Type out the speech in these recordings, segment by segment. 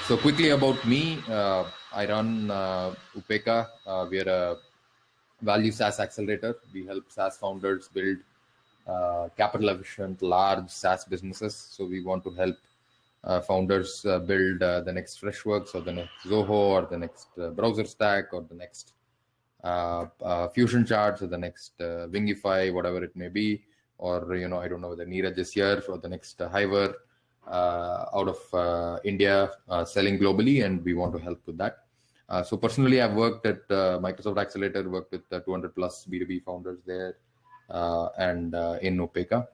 So quickly about me, I run Upeka. We are a value SaaS accelerator. We help SaaS founders build capital efficient, large SaaS businesses. So we want to help founders build the next Freshworks or the next Zoho or the next browser stack or the next Fusion charts or the next Wingify, whatever it may be, or I don't know whether Neeraj is here for the next Hiver out of India, selling globally, and we want to help with that. So personally, I've worked at Microsoft Accelerator, worked with 200 plus B2B founders there, and in Upeka.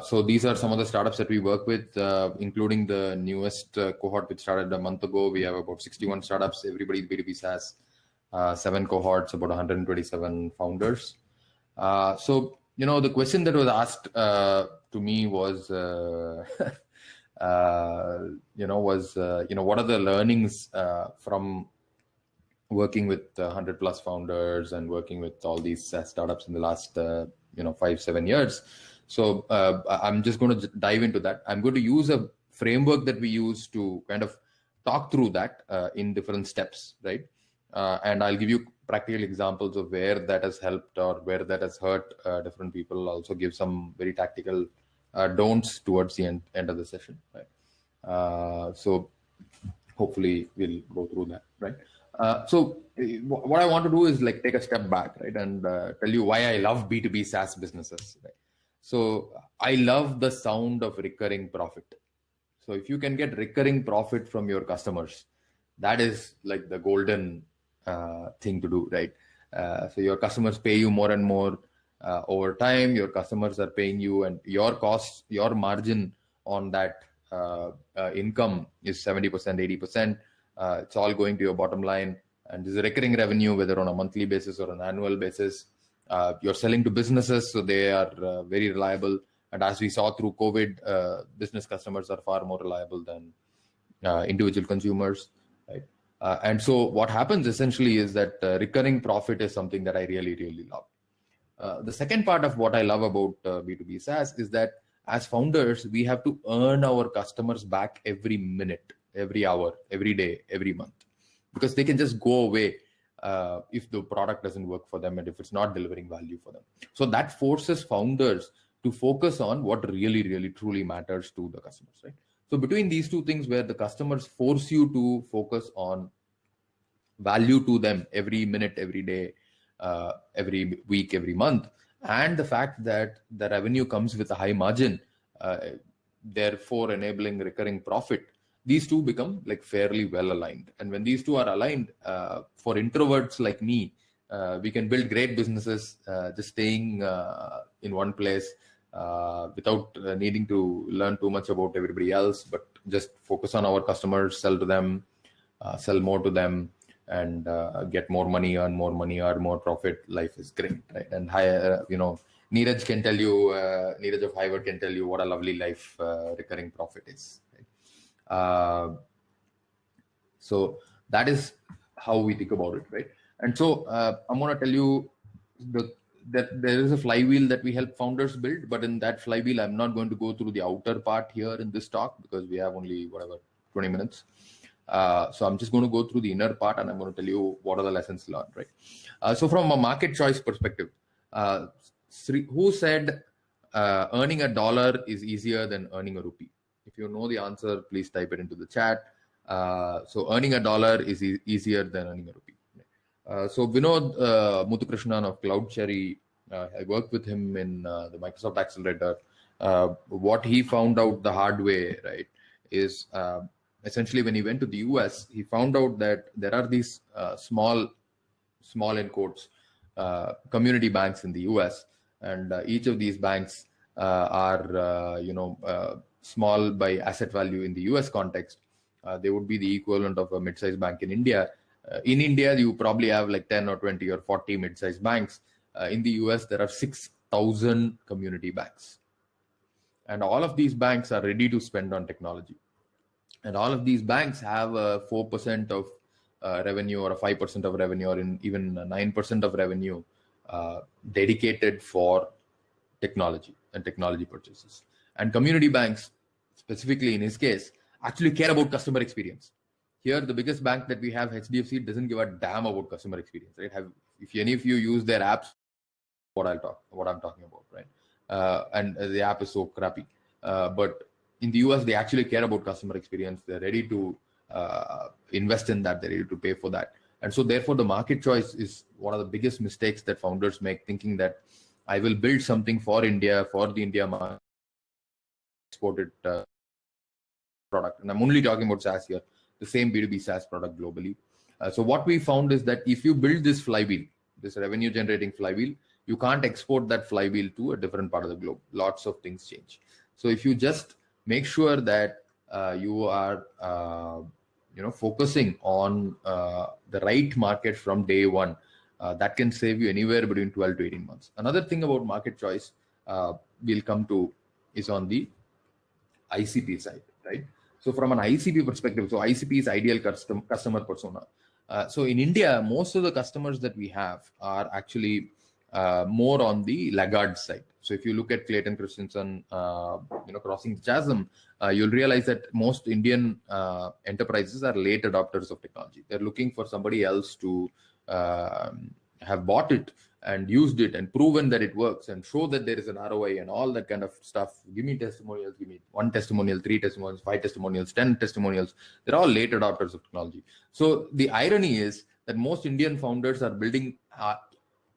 So these are some of the startups that we work with, including the newest cohort which started a month ago. We have about 61 startups, everybody B2B SaaS, 7 cohorts, about 127 founders. So, the question that was asked to me was, what are the learnings from working with 100 plus founders and working with all these startups in the last 5-7 years. So I'm just going to dive into that. I'm going to use a framework that we use to kind of talk through that in different steps, right? And I'll give you practical examples of where that has helped or where that has hurt different people. I'll also give some very tactical don'ts towards the end of the session, right? So hopefully we'll go through that, right? So what I want to do is like take a step back, right, and tell you why I love B2B SaaS businesses, right? So I love the sound of recurring profit. So if you can get recurring profit from your customers, that is like the golden thing to do, right? So your customers pay you more and more over time. Your customers are paying you, and your cost, your margin on that income is 70%, 80%. It's all going to your bottom line, and this is recurring revenue, whether on a monthly basis or an annual basis. You're selling to businesses, so they are very reliable. And as we saw through COVID, business customers are far more reliable than individual consumers, right? And so what happens essentially is that recurring profit is something that I really, really love. The second part of what I love about B2B SaaS is that as founders, we have to earn our customers back every minute, every hour, every day, every month, because they can just go away if the product doesn't work for them and if it's not delivering value for them. So that forces founders to focus on what really, really, truly matters to the customers, right? So between these two things, where the customers force you to focus on value to them every minute, every day, every week, every month, and the fact that the revenue comes with a high margin, therefore enabling recurring profit, these two become like fairly well aligned. And when these two are aligned, for introverts like me, we can build great businesses just staying in one place without needing to learn too much about everybody else, but just focus on our customers, sell to them, sell more to them, and get more money, earn more profit. Life is great, right? And Neeraj can tell you, Neeraj of Hiver can tell you what a lovely life recurring profit is, right? So that is how we think about it, right? And so I'm going to tell you that there is a flywheel that we help founders build, but in that flywheel, I'm not going to go through the outer part here in this talk because we have only 20 minutes. So I'm just going to go through the inner part, and I'm going to tell you what are the lessons learned, right? So from a market choice perspective, who said earning $1 is easier than earning a rupee? If you know the answer, please type it into the chat. So earning $1 is easier than earning a rupee. So Vinod Muthukrishnan of CloudCherry, I worked with him in the Microsoft Accelerator. What he found out the hard way, right, is essentially when he went to the US, he found out that there are these small in quotes, community banks in the US, and each of these banks are small by asset value in the US context. They would be the equivalent of a mid-sized bank in India. In India, you probably have like 10 or 20 or 40 mid-sized banks. In the US, there are 6,000 community banks. And all of these banks are ready to spend on technology. And all of these banks have a 4% of revenue or a 5% of revenue or even 9% of revenue dedicated for technology and technology purchases. And community banks, specifically in his case, actually care about customer experience. Here, the biggest bank that we have, HDFC, doesn't give a damn about customer experience, right? If any of you use their apps, what I'm talking about, right? And the app is so crappy. But in the US, they actually care about customer experience. They're ready to invest in that. They're ready to pay for that. And so therefore, the market choice is one of the biggest mistakes that founders make, thinking that I will build something for India, for the India market, export it product. And I'm only talking about SaaS here, the same B2B SaaS product globally. So what we found is that if you build this flywheel, this revenue generating flywheel, you can't export that flywheel to a different part of the globe. Lots of things change. So if you just make sure that you are focusing on the right market from day one, that can save you anywhere between 12 to 18 months. Another thing about market choice we'll come to is on the ICP side, right? So from an ICP perspective, so ICP is ideal customer persona. So in India, most of the customers that we have are actually more on the laggard side. So if you look at Clayton Christensen, Crossing the Chasm, you'll realize that most Indian enterprises are late adopters of technology. They're looking for somebody else to have bought it and used it and proven that it works and show that there is an ROI and all that kind of stuff. Give me testimonials, give me 1 testimonial, 3 testimonials, 5 testimonials, 10 testimonials. They're all late adopters of technology. So the irony is that most Indian founders are building,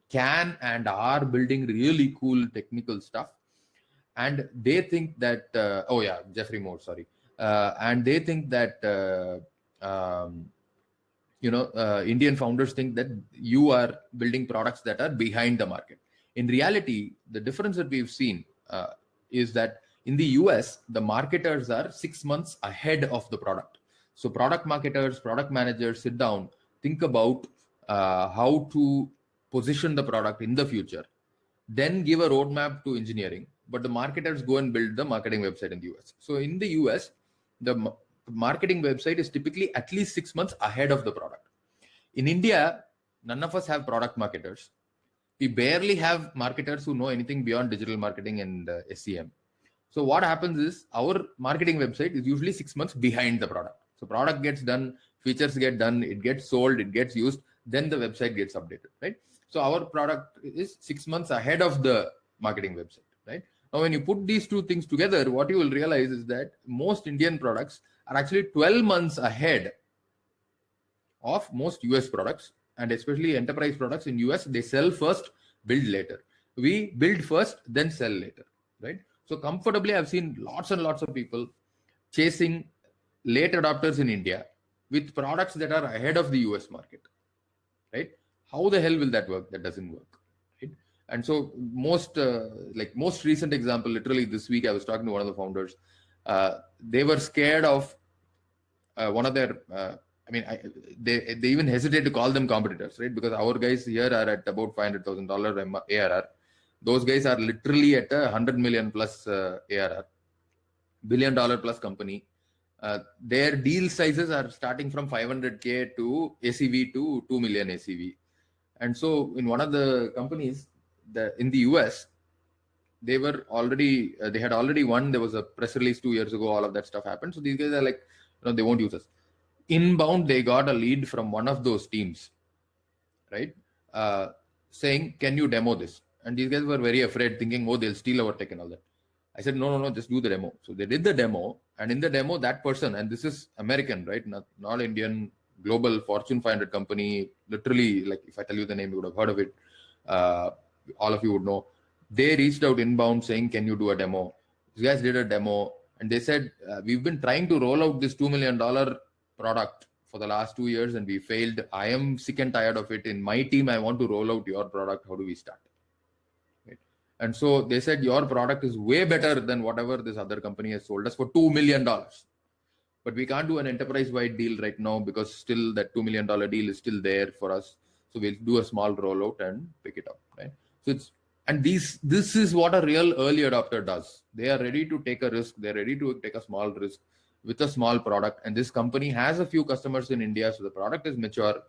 can and are building really cool technical stuff. And they think that, Jeffrey Moore, sorry. And they think that, Indian founders think that you are building products that are behind the market. In reality, the difference that we've seen is that in the US, the marketers are 6 months ahead of the product. So product marketers, product managers sit down, think about how to position the product in the future, then give a roadmap to engineering. But the marketers go and build the marketing website in the US. So in the US, the marketing website is typically at least 6 months ahead of the product. In India, none of us have product marketers. We barely have marketers who know anything beyond digital marketing and SEM. So what happens is our marketing website is usually 6 months behind the product. So product gets done, features get done, it gets sold, it gets used, then the website gets updated, right? So our product is 6 months ahead of the marketing website, right? Now, when you put these two things together, what you will realize is that most Indian products are actually 12 months ahead of most US products, and especially enterprise products in US, they sell first, build later. We build first, then sell later, right? So comfortably, I've seen lots and lots of people chasing late adopters in India with products that are ahead of the US market, right? How the hell will that work? That doesn't work, right? And so most recent example, literally this week, I was talking to one of the founders. They were scared of one of their, they even hesitate to call them competitors, right? Because our guys here are at about $500,000 ARR. Those guys are literally at $100 million plus ARR, $1 billion plus company. Their deal sizes are starting from 500K to ACV to 2 million ACV. And so in one of the companies in the US, they were already, they had already won. There was a press release 2 years ago. All of that stuff happened. So these guys are like, they won't use us. Inbound, they got a lead from one of those teams, right? Saying, can you demo this? And these guys were very afraid, thinking, they'll steal our tech and all that. I said, no, just do the demo. So they did the demo. And in the demo, that person, and this is American, right? Not Indian, global Fortune 500 company, literally, like if I tell you the name, you would have heard of it. All of you would know. They reached out inbound saying, can you do a demo? These guys did a demo. And they said, we've been trying to roll out this $2 million product for the last 2 years and we failed. I am sick and tired of it. In my team, I want to roll out your product. How do we start? Right? And so they said, your product is way better than whatever this other company has sold us for $2 million. But we can't do an enterprise-wide deal right now because still that $2 million deal is still there for us. So we'll do a small rollout and pick it up, right? So this is what a real early adopter does. They are ready to take a risk. They're ready to take a small risk with a small product. And this company has a few customers in India, so the product is mature.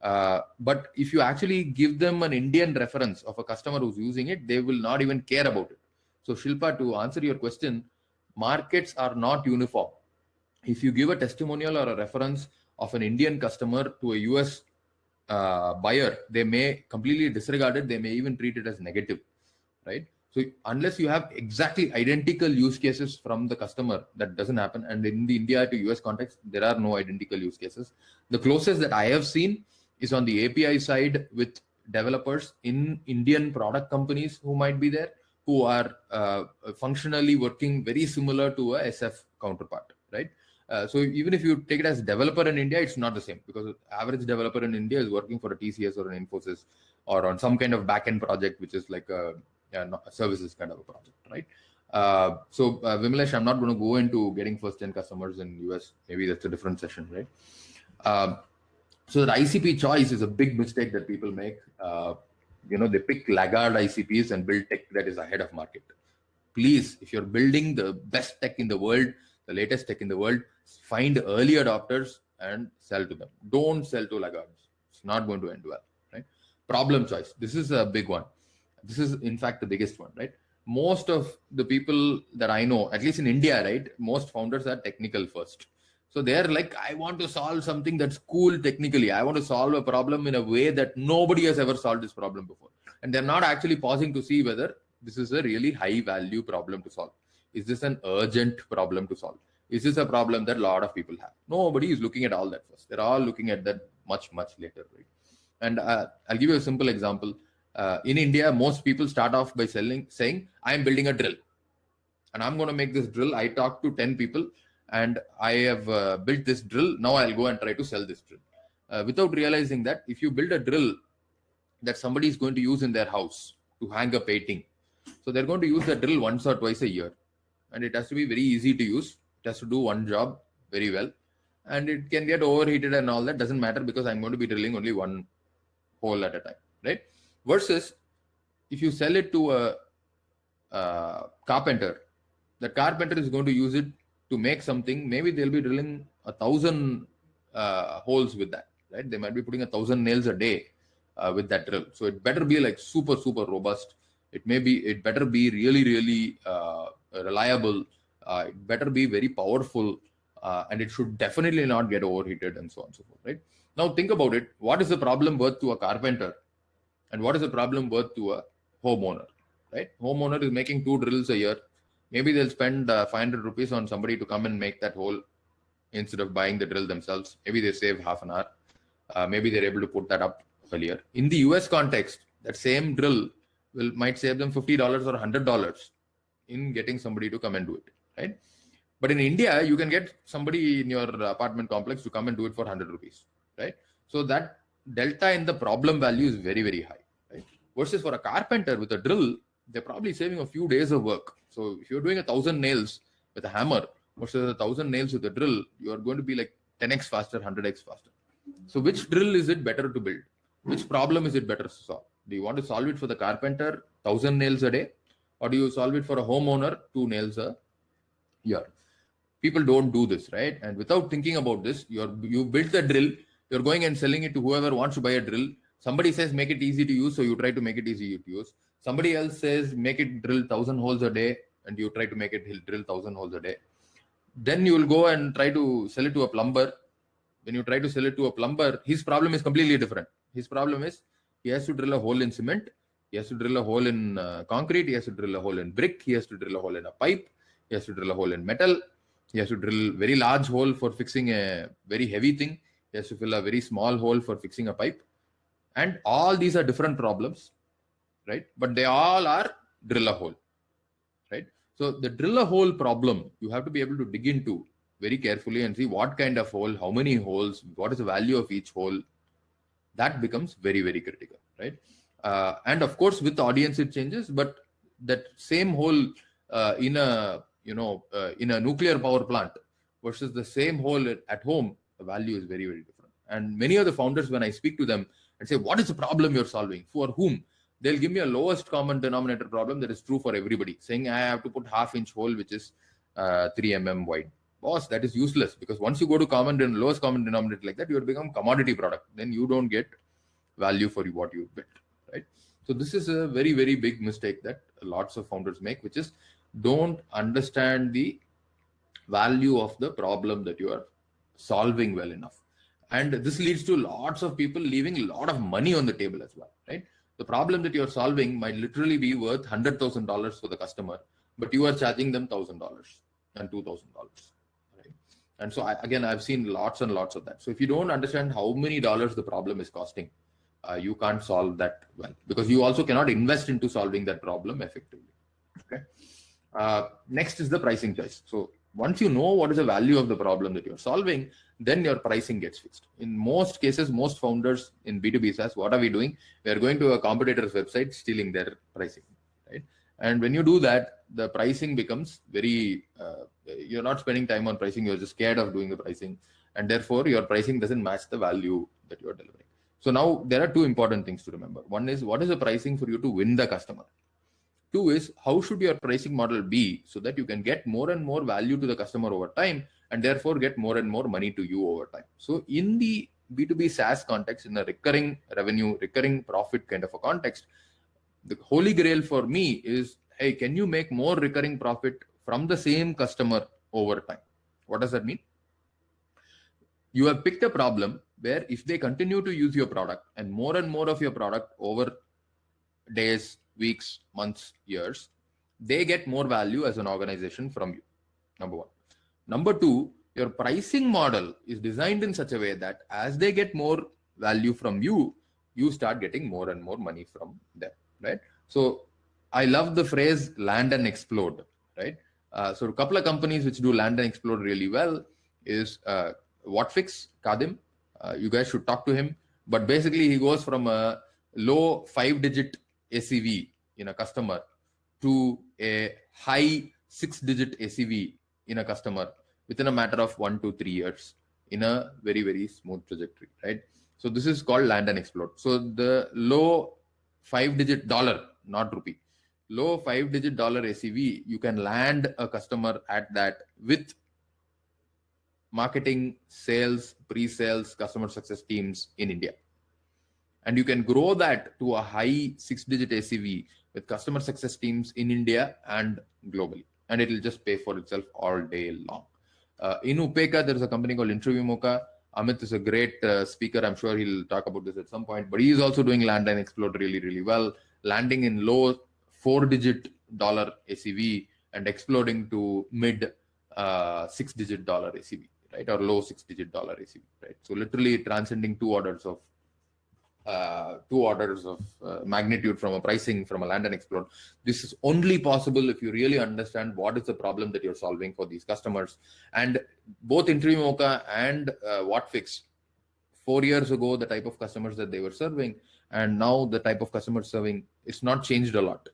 But if you actually give them an Indian reference of a customer who's using it, they will not even care about it. So Shilpa, to answer your question, markets are not uniform. if you give a testimonial or a reference of an Indian customer to a US buyer, they may completely disregard it. They may even treat it as negative, right? So unless you have exactly identical use cases from the customer, that doesn't happen. And in the India to US context, there are no identical use cases. The closest that I have seen is on the API side with developers in Indian product companies who might be there, who are functionally working very similar to a SF counterpart, right? So even if you take it as developer in India, it's not the same, because average developer in India is working for a TCS or an Infosys or on some kind of backend project, which is like a services kind of a project, right? Vimalesh, I'm not going to go into getting first-gen customers in US. Maybe that's a different session, right? So the ICP choice is a big mistake that people make. They pick laggard ICPs and build tech that is ahead of market. Please, if you're building the best tech in the world, the latest tech in the world, find early adopters and sell to them. Don't sell to laggards. It's not going to end well, right? Problem choice. This is a big one. This is, in fact, the biggest one, right? Most of the people that I know, at least in India, right, most founders are technical first. So they're like, I want to solve something that's cool technically. I want to solve a problem in a way that nobody has ever solved this problem before. And they're not actually pausing to see whether this is a really high value problem to solve. Is this an urgent problem to solve? Is this a problem that a lot of people have? Nobody is looking at all that first. They're all looking at that much, much later, right? And I'll give you a simple example. In India, most people start off by saying, I'm building a drill. And I'm going to make this drill. I talked to 10 people and I have built this drill. Now I'll go and try to sell this drill. Without realizing that if you build a drill that somebody is going to use in their house to hang a painting, so they're going to use the drill once or twice a year. And it has to be very easy to use. It has to do one job very well. And it can get overheated and all that. Doesn't matter, because I'm going to be drilling only one hole at a time, right? Versus if you sell it to a carpenter, the carpenter is going to use it to make something. Maybe they'll be drilling 1,000 holes with that, right? They might be putting 1,000 nails a day with that drill. So it better be like super robust. It better be really reliable. It better be very powerful, and it should definitely not get overheated, and so on and so forth, right? Now think about it. What is the problem worth to a carpenter, and what is the problem worth to a homeowner, right? Homeowner is making 2 drills a year. Maybe they'll spend 500 rupees on somebody to come and make that hole instead of buying the drill themselves. Maybe they save half an hour. Maybe they're able to put that up earlier. In the US context, that same drill might save them $50 or $100 in getting somebody to come and do it, right? But in India, you can get somebody in your apartment complex to come and do it for 100 rupees, right? So that delta in the problem value is very high, right? Versus for a carpenter with a drill, they're probably saving a few days of work. So if you're doing 1,000 nails with a hammer versus 1,000 nails with a drill, you are going to be like 10x faster, 100x faster. So which drill is it better to build? Which problem is it better to solve? Do you want to solve it for the carpenter, 1,000 nails a day? Or do you solve it for a homeowner, 2 nails a year? People don't do this, right? And without thinking about this, you built the drill, you're going and selling it to whoever wants to buy a drill. Somebody says, make it easy to use, so you try to make it easy to use. Somebody else says, make it drill 1,000 holes a day, and you try to make it drill 1,000 holes a day. Then you will go and try to sell it to a plumber. When you try to sell it to a plumber, his problem is completely different. His problem is he has to drill a hole in cement, he has to drill a hole in concrete, he has to drill a hole in brick, he has to drill a hole in a pipe, he has to drill a hole in metal, he has to drill very large hole for fixing a very heavy thing, he has to fill a very small hole for fixing a pipe. And all these are different problems, right? But they all are drill a hole, right? So the drill a hole problem, you have to be able to dig into very carefully and see what kind of hole, how many holes, what is the value of each hole. That becomes very critical, right? And of course, with the audience, it changes, but that same hole in a nuclear power plant versus the same hole at home, the value is very different. And many of the founders, when I speak to them and say, what is the problem you're solving? For whom? They'll give me a lowest common denominator problem that is true for everybody, saying I have to put half-inch hole, which is 3 mm wide. Boss, that is useless, because once you go to lowest common denominator like that, you become commodity product. Then you don't get value for what you built, right? So this is a very big mistake that lots of founders make, which is don't understand the value of the problem that you are solving well enough. And this leads to lots of people leaving a lot of money on the table as well, right? The problem that you're solving might literally be worth $100,000 for the customer, but you are charging them $1,000 and $2,000, right? And so I've seen lots and lots of that. So if you don't understand how many dollars the problem is costing, you can't solve that well, because you also cannot invest into solving that problem effectively. Okay. Next is the pricing choice. So once you know what is the value of the problem that you're solving, then your pricing gets fixed. In most cases, most founders in B2B SaaS, what are we doing? We are going to a competitor's website, stealing their pricing, right? And when you do that, the pricing becomes very, you're not spending time on pricing, you're just scared of doing the pricing. And therefore, your pricing doesn't match the value that you're delivering. So now there are two important things to remember. One is, what is the pricing for you to win the customer? Two is, how should your pricing model be so that you can get more and more value to the customer over time, and therefore get more and more money to you over time. So in the B2B SaaS context, in a recurring revenue, recurring profit kind of a context, the holy grail for me is, hey, can you make more recurring profit from the same customer over time? What does that mean? You have picked a problem where if they continue to use your product and more of your product over days, weeks, months, years, they get more value as an organization from you. Number one. Number two, your pricing model is designed in such a way that as they get more value from you, you start getting more and more money from them, right? So I love the phrase land and explode, right? So a couple of companies which do land and explode really well is Whatfix, Kadim. You guys should talk to him. But basically, he goes from a low 5-digit ACV in a customer to a high 6-digit ACV in a customer within a matter of 1 to 3 years in a very, very smooth trajectory, right? So this is called land and explode. So the low 5-digit dollar, not rupee, low 5-digit dollar ACV, you can land a customer at that with marketing, sales, pre-sales, customer success teams in India. And you can grow that to a high 6-digit ACV with customer success teams in India and globally. And it will just pay for itself all day long. In Upeka, there's a company called InterviewMocha. Amit is a great speaker. I'm sure he'll talk about this at some point. But he's also doing land and explode really, really well, landing in low 4-digit dollar ACV and exploding to mid 6-digit dollar ACV, right? Or low 6-digit dollar ACV, right? So literally transcending two orders of magnitude from a pricing, from a land and explode. This is only possible if you really understand what is the problem that you're solving for these customers. And both InterviewMocha and Whatfix, 4 years ago, the type of customers that they were serving, and now the type of customers serving, it's not changed a lot.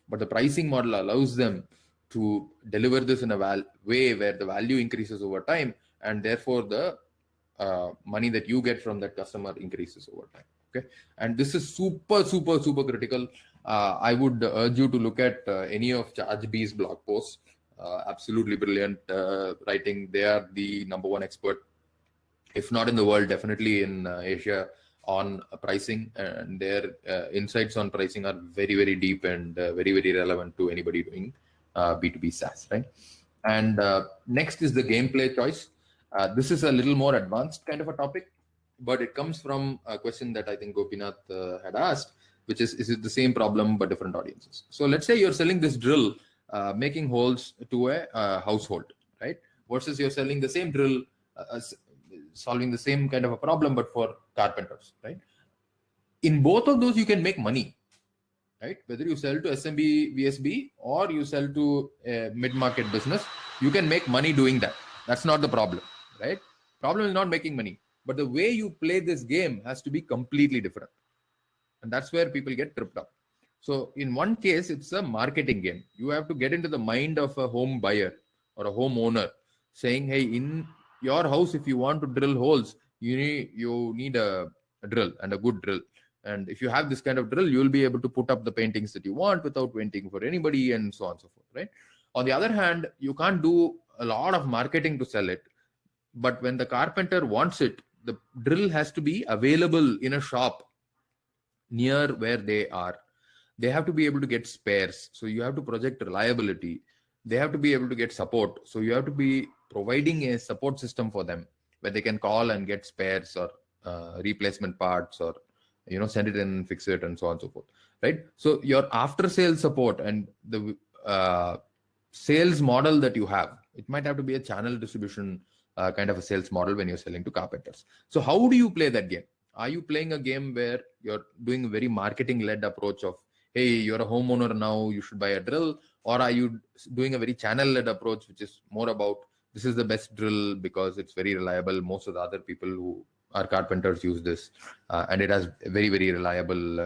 But the pricing model allows them to deliver this in a way where the value increases over time, and therefore the money that you get from that customer increases over time. Okay, and this is super critical. I would urge you to look at any of ChargeBee's blog posts. Absolutely brilliant writing. They are the number one expert, if not in the world, definitely in Asia, on pricing, and their insights on pricing are very deep and very relevant to anybody doing B2B SaaS, right? And next is the gameplay choice. This is a little more advanced kind of a topic, but it comes from a question that I think Gopinath had asked, which is it the same problem but different audiences? So let's say you're selling this drill, making holes to a household, right? Versus you're selling the same drill, solving the same kind of a problem, but for carpenters, right? In both of those, you can make money, right? Whether you sell to SMB, VSB, or you sell to a mid-market business, you can make money doing that. That's not the problem, right? Problem is not making money, but the way you play this game has to be completely different. And that's where people get tripped up. So in one case, it's a marketing game. You have to get into the mind of a home buyer or a homeowner saying, hey, in your house, if you want to drill holes, you need a drill, and a good drill. And if you have this kind of drill, you'll be able to put up the paintings that you want without waiting for anybody, and so on and so forth, right? On the other hand, you can't do a lot of marketing to sell it. But when the carpenter wants it, the drill has to be available in a shop near where they are. They have to be able to get spares. So you have to project reliability. they have to be able to get support. So you have to be providing a support system for them where they can call and get spares or replacement parts, or send it in and fix it, and so on and so forth, right? So your after sales support and the sales model that you have, it might have to be a channel distribution kind of a sales model when you're selling to carpenters. So how do you play that game? Are you playing a game where you're doing a very marketing led approach of, hey, you're a homeowner now, you should buy a drill? Or are you doing a very channel led approach, which is more about, this is the best drill because it's very reliable, most of the other people who are carpenters use this, and it has very, very reliable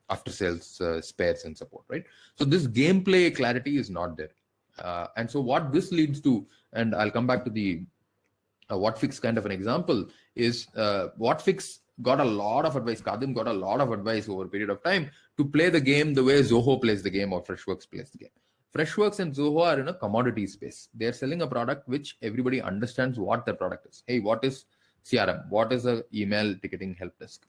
after sales spares and support, right? So this gameplay clarity is not there. And so what this leads to, and I'll come back to the Whatfix kind of an example, is Whatfix got a lot of advice. Khadim got a lot of advice over a period of time to play the game the way Zoho plays the game or Freshworks plays the game. Freshworks and Zoho are in a commodity space. They're selling a product which everybody understands what their product is. Hey, what is CRM? What is a email ticketing help desk?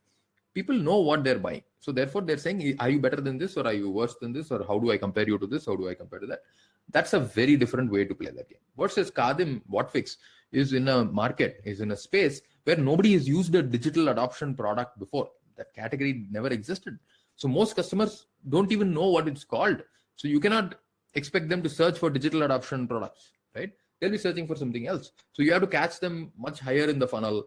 People know what they're buying. So therefore they're saying, are you better than this, or are you worse than this, or how do I compare you to this? How do I compare to that? That's a very different way to play that game. Versus Khadim, Whatfix is in a market, is in a space where nobody has used a digital adoption product before. That category never existed. So most customers don't even know what it's called. So you cannot expect them to search for digital adoption products, right? They'll be searching for something else. So you have to catch them much higher in the funnel.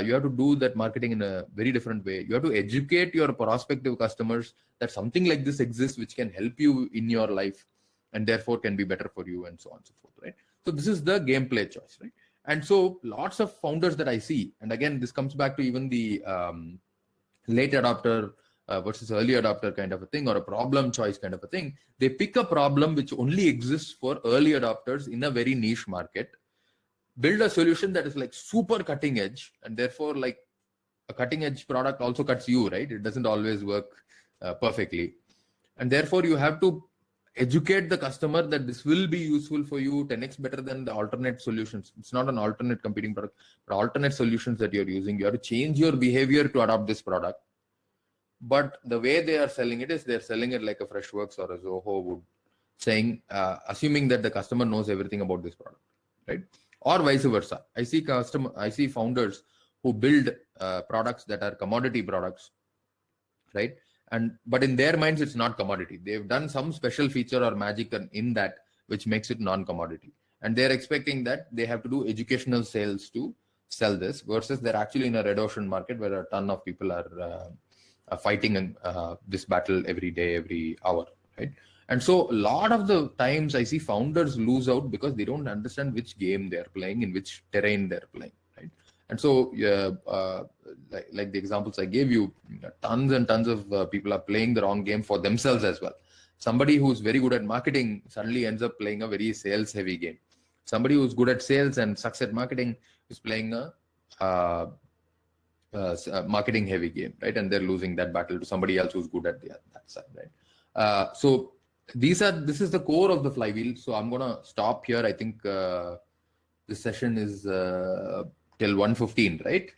You have to do that marketing in a very different way. You have to educate your prospective customers that something like this exists, which can help you in your life and therefore can be better for you, and so on and so forth, right? So this is the gameplay choice, right? And so lots of founders that I see, and again, this comes back to even the late adopter versus early adopter kind of a thing, or a problem choice kind of a thing. They pick a problem which only exists for early adopters in a very niche market, build a solution that is like super cutting edge, and therefore like a cutting edge product also cuts you, right? It doesn't always work perfectly. And therefore you have to educate the customer that this will be useful for you 10x better than the alternate solutions. It's not an alternate competing product, but alternate solutions that you're using. You have to change your behavior to adopt this product. But the way they are selling it is they're selling it like a Freshworks or a Zoho would, saying, assuming that the customer knows everything about this product, right? Or vice versa. I see founders who build products that are commodity products, right? But in their minds, it's not commodity. They've done some special feature or magic in that, which makes it non-commodity. And they're expecting that they have to do educational sales to sell this, versus they're actually in a red ocean market where a ton of people are fighting this battle every day, every hour, right? And so a lot of the times I see founders lose out because they don't understand which game they're playing, in which terrain they're playing, right? And so, like the examples I gave you, tons and tons of people are playing the wrong game for themselves as well. Somebody who's very good at marketing suddenly ends up playing a very sales-heavy game. Somebody who's good at sales and sucks at marketing is playing a marketing-heavy game, right? And they're losing that battle to somebody else who's good at that side, right? So this is the core of the flywheel. So I'm gonna stop here. I think this session is till 1:15, right?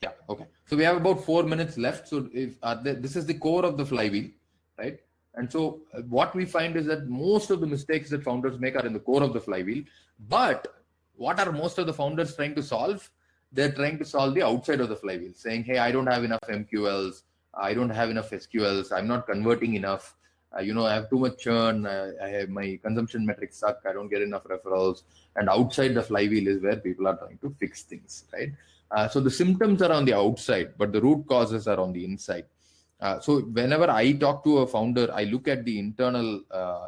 Yeah, okay. So we have about 4 minutes left. So this is the core of the flywheel, right? And so what we find is that most of the mistakes that founders make are in the core of the flywheel. But what are most of the founders trying to solve? They're trying to solve the outside of the flywheel, saying, hey, I don't have enough MQLs. I don't have enough SQLs. I'm not converting enough. I have too much churn. I have my consumption metrics suck. I don't get enough referrals. And outside the flywheel is where people are trying to fix things, right? So the symptoms are on the outside, but the root causes are on the inside. So whenever I talk to a founder, I look at the internal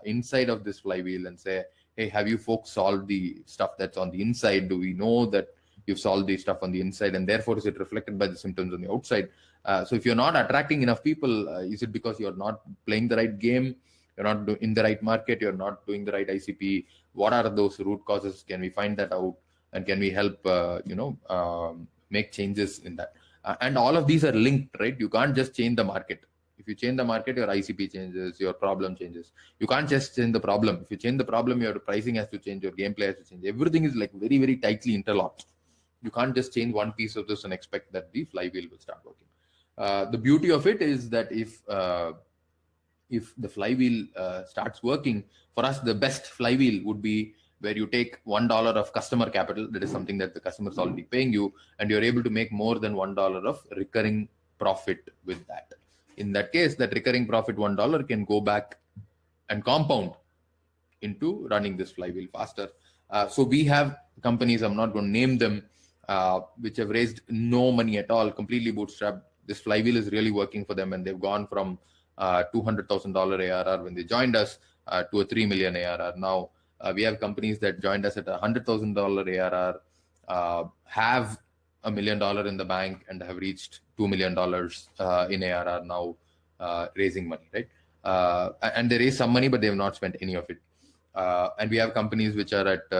inside of this flywheel and say, hey, have you folks solved the stuff that's on the inside? Do we know that you've solved the stuff on the inside? And therefore, is it reflected by the symptoms on the outside? So if you're not attracting enough people, is it because you're not playing the right game? You're not in the right market? You're not doing the right ICP? What are those root causes? Can we find that out? And can we help, make changes in that? And all of these are linked, right? You can't just change the market. If you change the market, your ICP changes, your problem changes. You can't just change the problem. If you change the problem, your pricing has to change, your gameplay has to change. Everything is like very, very tightly interlocked. You can't just change one piece of this and expect that the flywheel will start working. The beauty of it is that if if the flywheel starts working, for us, the best flywheel would be where you take $1 of customer capital, that is something that the customer is already paying you, and you're able to make more than $1 of recurring profit with that. In that case, that recurring profit $1 can go back and compound into running this flywheel faster. So we have companies, I'm not going to name them, which have raised no money at all, completely bootstrapped. This flywheel is really working for them, and they've gone from $200,000 ARR when they joined us to a 3 million ARR now. We have companies that joined us at $100,000 ARR, have $1 million in the bank, and have reached $2 million in ARR now, raising money, right? And they raised some money, but they have not spent any of it. And we have companies which are at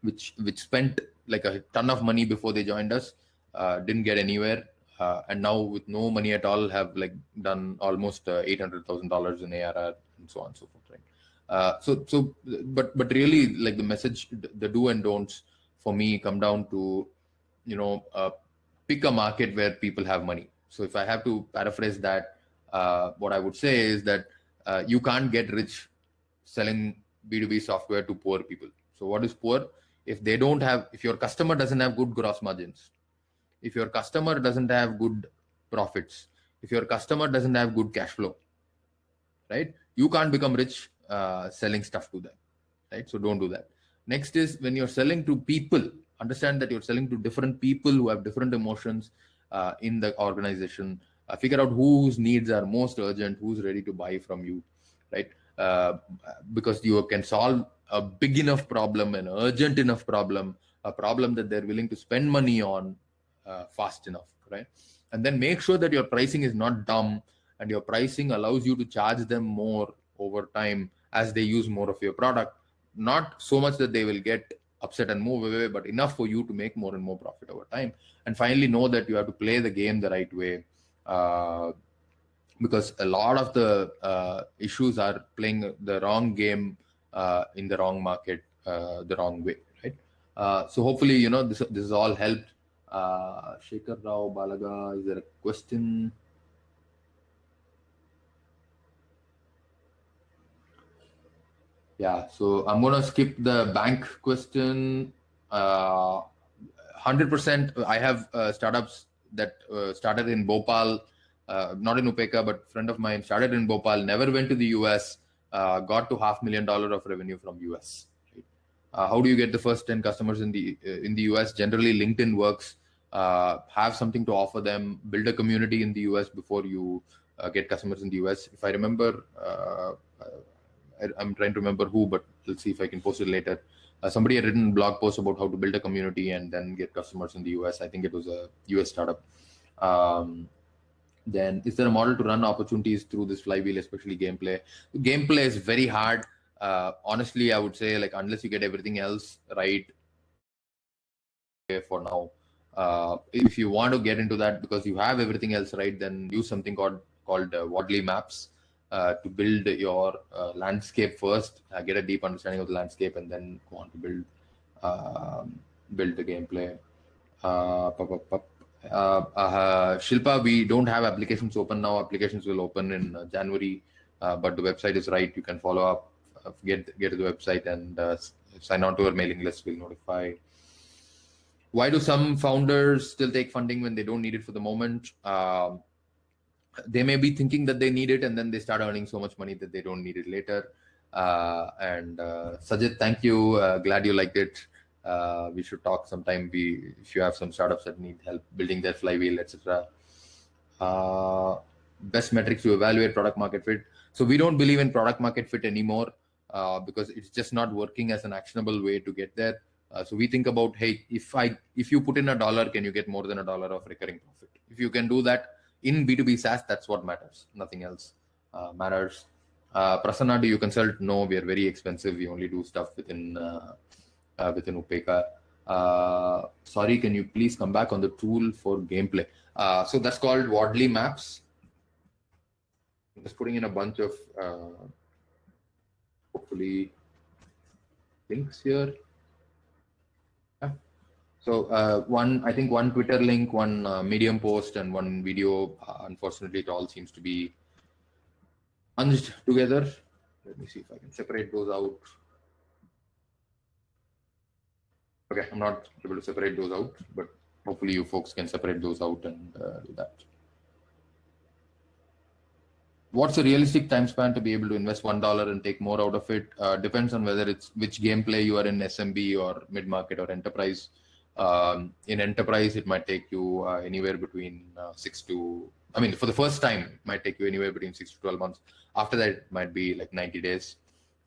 which spent like a ton of money before they joined us, didn't get anywhere, and now with no money at all have like done almost $800,000 in ARR and so on and so forth, right? But really, like the message, the do and don'ts for me come down to, pick a market where people have money. So if I have to paraphrase that, what I would say is that you can't get rich selling B2B software to poor people. So what is poor? If your customer doesn't have good gross margins, if your customer doesn't have good profits, if your customer doesn't have good cash flow, right? You can't become rich selling stuff to them, right? So don't do that. Next is, when you're selling to people, understand that you're selling to different people who have different emotions in the organization. Figure out whose needs are most urgent, who's ready to buy from you, right? Because you can solve a big enough problem, an urgent enough problem, a problem that they're willing to spend money on fast enough, right? And then make sure that your pricing is not dumb, and your pricing allows you to charge them more over time as they use more of your product. Not so much that they will get upset and move away, but enough for you to make more and more profit over time. And finally, know that you have to play the game the right way, because a lot of the issues are playing the wrong game in the wrong market, the wrong way, right? So hopefully, this has all helped. Shekhar Rao Balaga, is there a question? Yeah, so I'm going to skip the bank question. 100%, I have startups that started in Bhopal, not in Upeka, but a friend of mine started in Bhopal, never went to the US, got to $500,000 of revenue from US. Right? How do you get the first 10 customers in the US? Generally, LinkedIn works. Have something to offer them, build a community in the US before you get customers in the US. If I remember, I'm trying to remember who, but let's see if I can post it later. Somebody had written a blog post about how to build a community and then get customers in the US. I think it was a US startup. Then, is there a model to run opportunities through this flywheel, especially gameplay? Gameplay is very hard. Honestly, I would say, like, unless you get everything else right for now. If you want to get into that because you have everything else right, then use something called Wadley Maps to build your landscape first, get a deep understanding of the landscape, and then go on to build the gameplay. Shilpa, we don't have applications open now. Applications will open in January, but the website is right. You can follow up, get to the website, and sign on to our mailing list. We'll notify. Why do some founders still take funding when they don't need it for the moment? They may be thinking that they need it, and then they start earning so much money that they don't need it later. And Sajid, thank you. Glad you liked it. We should talk sometime. If you have some startups that need help building their flywheel, etc. Best metrics to evaluate product market fit. So we don't believe in product market fit anymore because it's just not working as an actionable way to get there. So we think about, hey, if you put in $1, can you get more than $1 of recurring profit? If you can do that in B2B SaaS, that's what matters. Nothing else matters. Prasanna, do you consult? No, we are very expensive. We only do stuff within Upeka. Sorry, can you please come back on the tool for gameplay? So that's called Wadley Maps. I'm just putting in a bunch of hopefully links here. So I think one Twitter link, one Medium post, and one video. Unfortunately, it all seems to be bunched together. Let me see if I can separate those out. Okay, I'm not able to separate those out, but hopefully you folks can separate those out and do that. What's a realistic time span to be able to invest $1 and take more out of it? Depends on whether it's which gameplay you are in, SMB or mid-market or enterprise. In enterprise, it might take you anywhere between for the first time, it might take you anywhere between 6 to 12 months. After that, it might be like 90 days.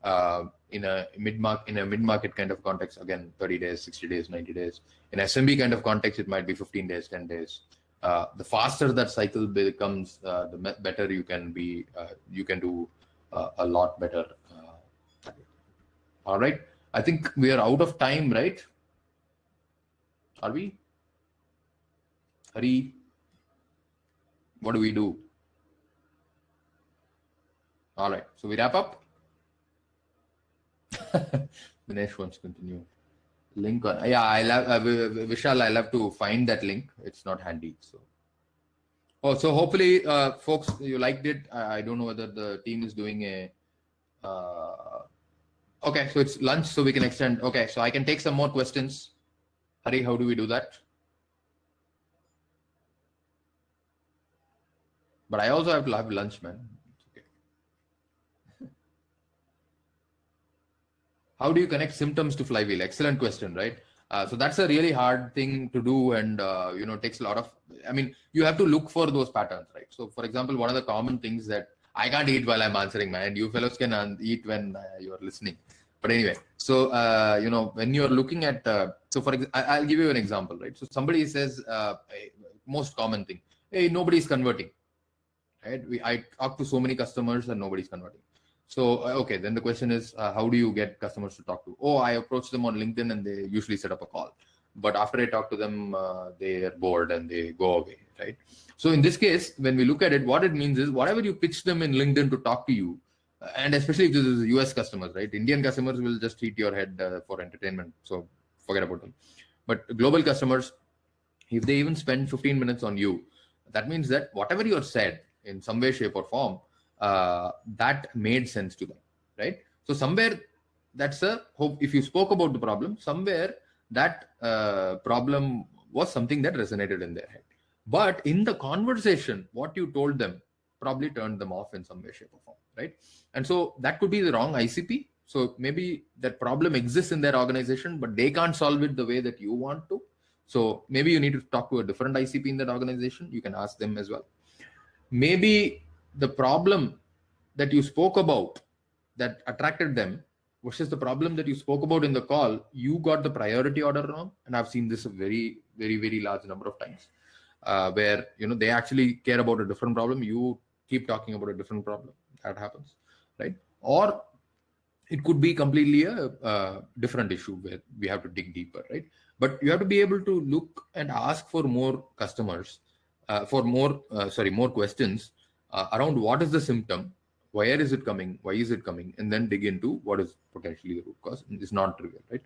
In a mid-market kind of context, again, 30 days, 60 days, 90 days. In SMB kind of context, it might be 15 days, 10 days. The faster that cycle becomes, the better you can be. You can do a lot better. All right. I think we are out of time, right? Are we? Hari, what do we do? All right. So we wrap up. Dinesh wants to continue. Link on, Vishal, I'll have to find that link. It's not handy. So hopefully folks, you liked it. I don't know whether the team is doing a okay, so it's lunch, so we can extend. Okay, so I can take some more questions. Hari, how do we do that? But I also have to have lunch, man. How do you connect symptoms to flywheel? Excellent question, right? So that's a really hard thing to do, and takes a lot of. I mean, you have to look for those patterns, right? So, for example, one of the common things that I can't eat while I'm answering, man. You fellows can eat when you are listening. But anyway, so when you're looking at, I'll give you an example, right? So somebody says, most common thing, hey, nobody's converting, right? I talk to so many customers and nobody's converting. So, okay, then the question is, how do you get customers to talk to? Oh, I approach them on LinkedIn and they usually set up a call. But after I talk to them, they're bored and they go away, right? So in this case, when we look at it, what it means is whatever you pitch them in LinkedIn to talk to you, and especially if this is US customers, right? Indian customers will just hit your head for entertainment. So forget about them. But global customers, if they even spend 15 minutes on you, that means that whatever you're said in some way, shape or form, that made sense to them, right? So somewhere that's a hope. If you spoke about the problem, somewhere that problem was something that resonated in their head. But in the conversation, what you told them probably turned them off in some way, shape or form, right? And so that could be the wrong ICP. So maybe that problem exists in their organization, but they can't solve it the way that you want to. So maybe you need to talk to a different ICP in that organization. You can ask them as well. Maybe the problem that you spoke about that attracted them versus the problem that you spoke about in the call, you got the priority order wrong. And I've seen this a very, very, very large number of times where, they actually care about a different problem. You keep talking about a different problem. That happens, right? Or it could be completely a different issue where we have to dig deeper, right? But you have to be able to look and ask for more customers, more questions around what is the symptom, where is it coming, why is it coming, and then dig into what is potentially the root cause. It's not trivial, right?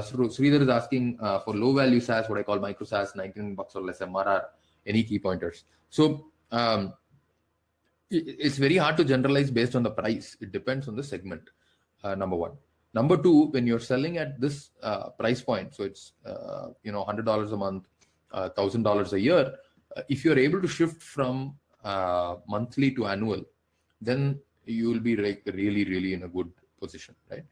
So Sridhar is asking for low value SaaS, what I call micro SaaS, $19 or less MRR, any key pointers. So it's very hard to generalize based on the price. It depends on the segment, number one. Number two, when you're selling at this price point, so it's $100 a month, $1,000 a year, if you're able to shift from monthly to annual, then you will be like really, really in a good position, right?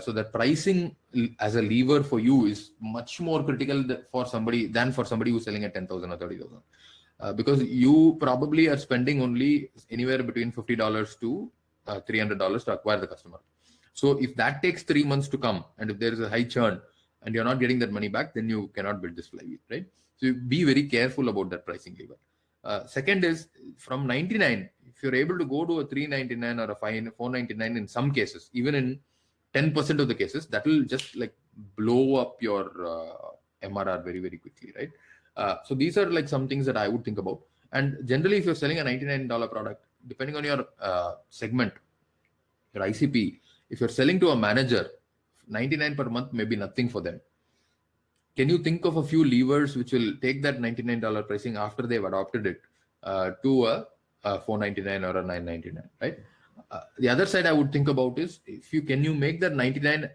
So that pricing as a lever for you is much more critical for somebody who's selling at 10,000 or 30,000. Because you probably are spending only anywhere between $50 to $300 to acquire the customer. So if that takes 3 months to come, and if there is a high churn and you're not getting that money back, then you cannot build this flywheel, right? So be very careful about that pricing lever. Second is from 99, if you're able to go to a 399 or a 499 in some cases, even in 10% of the cases, that will just like blow up your MRR very, very quickly, right? So these are like some things that I would think about. And generally, if you're selling a $99 product, depending on your segment, your ICP, if you're selling to a manager, 99 per month may be nothing for them. Can you think of a few levers which will take that $99 pricing after they've adopted it to a $499 or a $999, right? The other side I would think about is, can you make that 99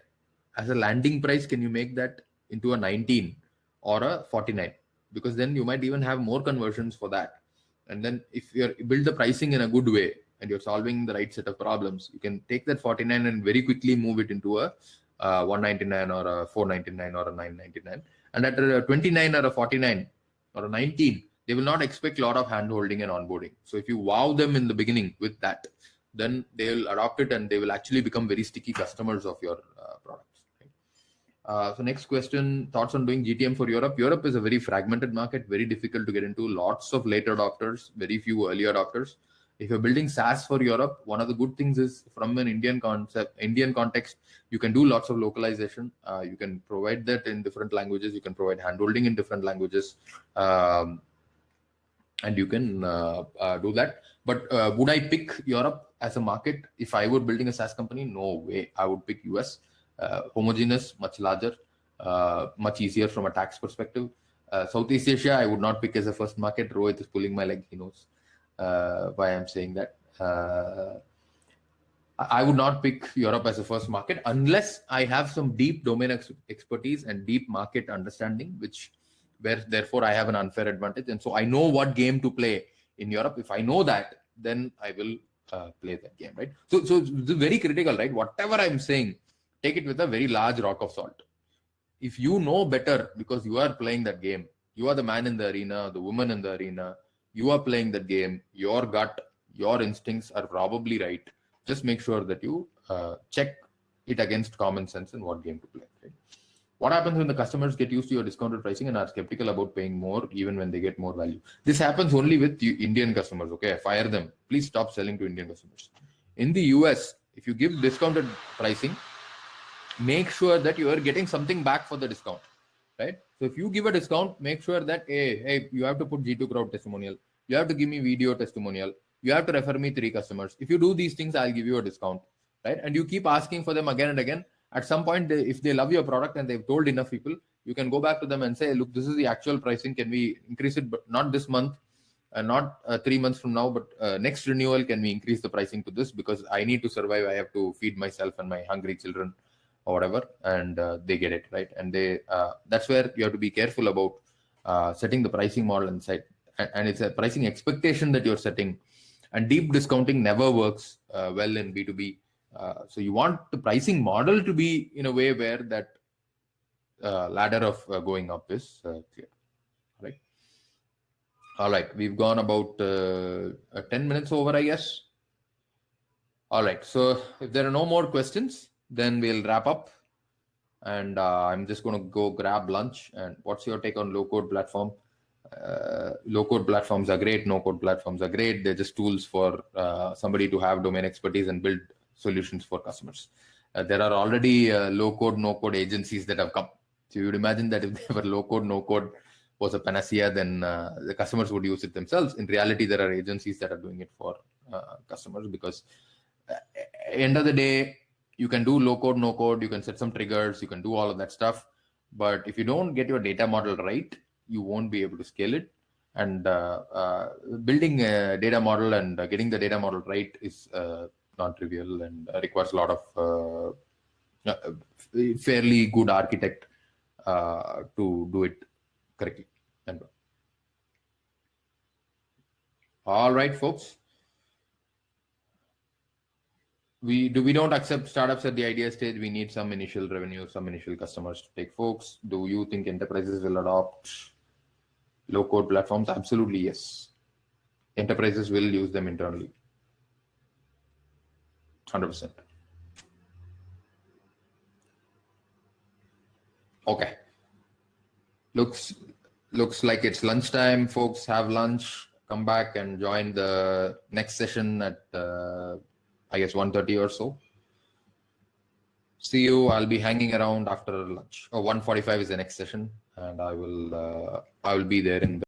as a landing price, can you make that into a 19 or a 49? Because then you might even have more conversions for that. And then if you build the pricing in a good way and you're solving the right set of problems, you can take that 49 and very quickly move it into a 199 or a 499 or a 999. And at a 29 or a 49 or a 19, they will not expect a lot of hand holding and onboarding. So if you wow them in the beginning with that, then they will adopt it and they will actually become very sticky customers of your products. So next question, thoughts on doing GTM for Europe. Europe is a very fragmented market, very difficult to get into, lots of late adopters, very few early adopters. If you're building SaaS for Europe, one of the good things is from an Indian context, you can do lots of localization. You can provide that in different languages. You can provide handholding in different languages. And you can do that. But would I pick Europe as a market if I were building a SaaS company? No way. I would pick US. Homogeneous, much larger, much easier from a tax perspective. Southeast Asia, I would not pick as a first market. Rohit is pulling my leg. He knows why I'm saying that. I would not pick Europe as a first market unless I have some deep domain expertise and deep market understanding, where therefore I have an unfair advantage. And so I know what game to play in Europe. If I know that, then I will play that game, right? So it's very critical, right? Whatever I'm saying, take it with a very large rock of salt. If you know better because you are playing that game, you are the man in the arena, the woman in the arena, you are playing that game, your gut, your instincts are probably right. Just make sure that you check it against common sense and what game to play. Right? What happens when the customers get used to your discounted pricing and are skeptical about paying more even when they get more value? This happens only with Indian customers. Okay, fire them. Please stop selling to Indian customers. In the US, if you give discounted pricing, make sure that you are getting something back for the discount, right? So if you give a discount, make sure that, hey, you have to put G2 Crowd testimonial. You have to give me video testimonial. You have to refer me 3 customers. If you do these things, I'll give you a discount, right? And you keep asking for them again and again. At some point, if they love your product and they've told enough people, you can go back to them and say, look, this is the actual pricing. Can we increase it? But not this month, not 3 months from now, but next renewal, can we increase the pricing to this? Because I need to survive. I have to feed myself and my hungry children or whatever, and they get it, right? And that's where you have to be careful about setting the pricing model inside. And it's a pricing expectation that you're setting. And deep discounting never works well in B2B. So you want the pricing model to be in a way where that ladder of going up is clear, right? All right, we've gone about 10 minutes over, I guess. All right, so if there are no more questions, then we'll wrap up. And I'm just going to go grab lunch. And what's your take on low-code platform? Low-code platforms are great. No-code platforms are great. They're just tools for somebody to have domain expertise and build solutions for customers. There are already low-code, no-code agencies that have come. So you would imagine that if they were low-code, no-code was a panacea, then the customers would use it themselves. In reality, there are agencies that are doing it for customers, because end of the day, you can do low code, no code, you can set some triggers, you can do all of that stuff. But if you don't get your data model right, you won't be able to scale it. And building a data model and getting the data model right is non-trivial and requires a lot of fairly good architect to do it correctly. And all right, folks. We don't accept startups at the idea stage. We need some initial revenue, some initial customers to take folks. Do you think enterprises will adopt low-code platforms? Absolutely, yes. Enterprises will use them internally. 100%. Okay. Looks like it's lunchtime, folks. Have lunch. Come back and join the next session at I guess 1:30 or so. See you. I'll be hanging around after lunch. 1:45 is the next session, and I will be there in